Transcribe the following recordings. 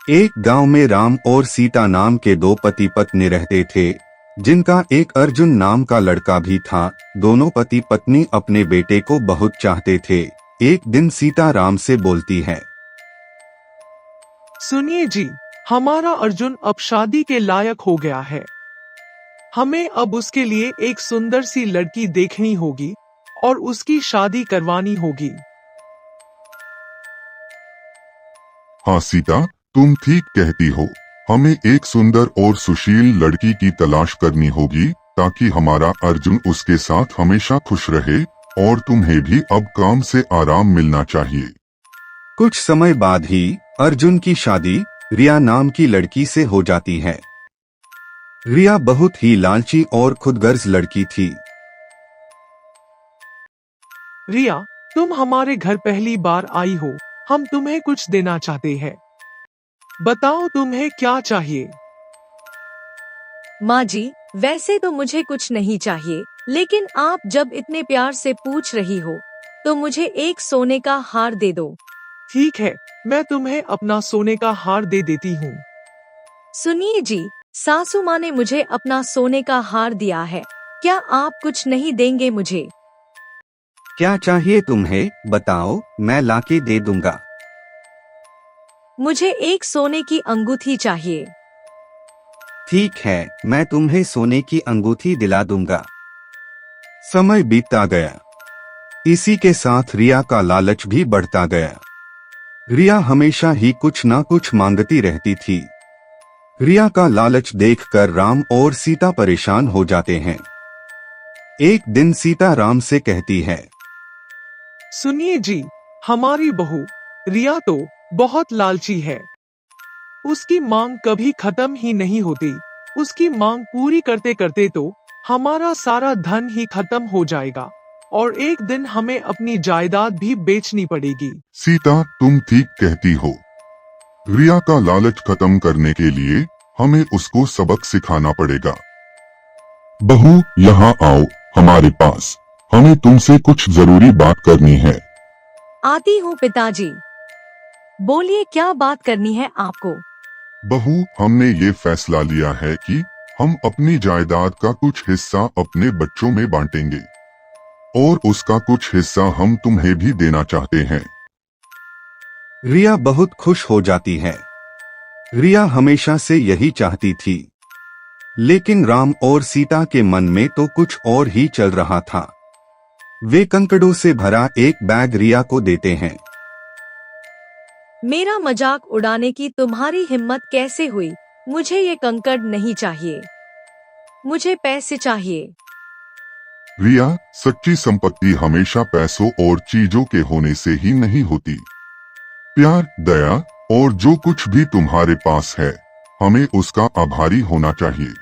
एक गांव में राम और सीता नाम के दो पति पत्नी रहते थे, जिनका एक अर्जुन नाम का लड़का भी था। दोनों पति पत्नी अपने बेटे को बहुत चाहते थे। एक दिन सीता राम से बोलती है, सुनिए जी, हमारा अर्जुन अब शादी के लायक हो गया है। हमें अब उसके लिए एक सुंदर सी लड़की देखनी होगी और उसकी शादी करवानी होगी। हाँ सीता, तुम ठीक कहती हो। हमें एक सुंदर और सुशील लड़की की तलाश करनी होगी ताकि हमारा अर्जुन उसके साथ हमेशा खुश रहे, और तुम्हें भी अब काम से आराम मिलना चाहिए। कुछ समय बाद ही अर्जुन की शादी रिया नाम की लड़की से हो जाती है। रिया बहुत ही लालची और खुदगर्ज लड़की थी। रिया, तुम हमारे घर पहली बार आई हो। हम तुम्हें कुछ देना चाहते हैं। बताओ तुम्हें क्या चाहिए। माँ जी, वैसे तो मुझे कुछ नहीं चाहिए, लेकिन आप जब इतने प्यार से पूछ रही हो तो मुझे एक सोने का हार दे दो। ठीक है, मैं तुम्हें अपना सोने का हार दे देती हूँ। सुनिए जी, सासू माँ ने मुझे अपना सोने का हार दिया है। क्या आप कुछ नहीं देंगे मुझे? क्या चाहिए तुम्हें, बताओ, मैं लाके दे दूंगा। मुझे एक सोने की अंगूठी चाहिए। ठीक है, मैं तुम्हें सोने की अंगूठी दिला दूंगा। समय बीतता गया। इसी के साथ रिया का लालच भी बढ़ता गया। रिया हमेशा ही कुछ ना कुछ मांगती रहती थी। रिया का लालच देखकर राम और सीता परेशान हो जाते हैं। एक दिन सीता राम से कहती है, सुनिए जी, हमारी बहू रिया तो बहुत लालची है। उसकी मांग कभी खत्म ही नहीं होती। उसकी मांग पूरी करते करते तो हमारा सारा धन ही खत्म हो जाएगा और एक दिन हमें अपनी जायदाद भी बेचनी पड़ेगी। सीता, तुम ठीक कहती हो। रिया का लालच खत्म करने के लिए हमें उसको सबक सिखाना पड़ेगा। बहू, यहाँ आओ हमारे पास। हमें तुमसे कुछ जरूरी बात करनी है। आती हूँ पिताजी। बोलिए, क्या बात करनी है आपको? बहू, हमने ये फैसला लिया है कि हम अपनी जायदाद का कुछ हिस्सा अपने बच्चों में बांटेंगे और उसका कुछ हिस्सा हम तुम्हें भी देना चाहते हैं। रिया बहुत खुश हो जाती है। रिया हमेशा से यही चाहती थी, लेकिन राम और सीता के मन में तो कुछ और ही चल रहा था। वे कंकड़ों से भरा एक बैग रिया को देते हैं। मेरा मजाक उड़ाने की तुम्हारी हिम्मत कैसे हुई? मुझे ये कंकड़ नहीं चाहिए, मुझे पैसे चाहिए। रिया, सच्ची संपत्ति हमेशा पैसों और चीजों के होने से ही नहीं होती। प्यार, दया और जो कुछ भी तुम्हारे पास है, हमें उसका आभारी होना चाहिए।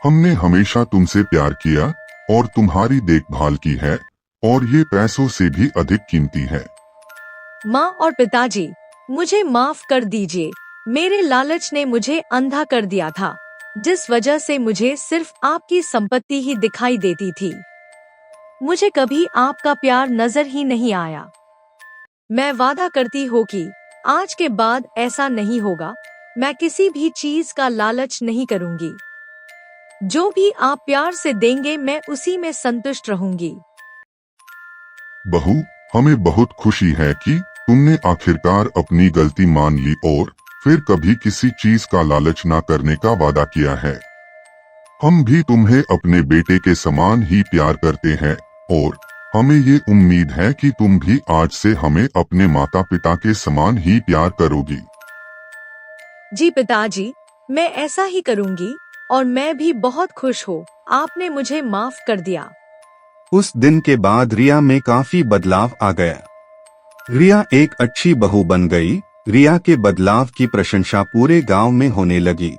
हमने हमेशा तुमसे प्यार किया और तुम्हारी देखभाल की है, और ये पैसों से भी अधिक कीमती है। माँ और पिताजी, मुझे माफ कर दीजिए। मेरे लालच ने मुझे अंधा कर दिया था, जिस वजह से मुझे सिर्फ आपकी संपत्ति ही दिखाई देती थी। मुझे कभी आपका प्यार नजर ही नहीं आया। मैं वादा करती हूँ कि आज के बाद ऐसा नहीं होगा। मैं किसी भी चीज का लालच नहीं करूँगी। जो भी आप प्यार से देंगे मैं उसी में संतुष्ट रहूंगी। बहू, हमें बहुत खुशी है कि तुमने आखिरकार अपनी गलती मान ली और फिर कभी किसी चीज का लालच न करने का वादा किया है। हम भी तुम्हें अपने बेटे के समान ही प्यार करते हैं और हमें ये उम्मीद है कि तुम भी आज से हमें अपने माता पिता के समान ही प्यार करोगी। जी पिताजी, मैं ऐसा ही करूंगी और मैं भी बहुत खुश हूँ। आपने मुझे माफ कर दिया। उस दिन के बाद रिया में काफी बदलाव आ गया। रिया एक अच्छी बहू बन गई। रिया के बदलाव की प्रशंसा पूरे गांव में होने लगी।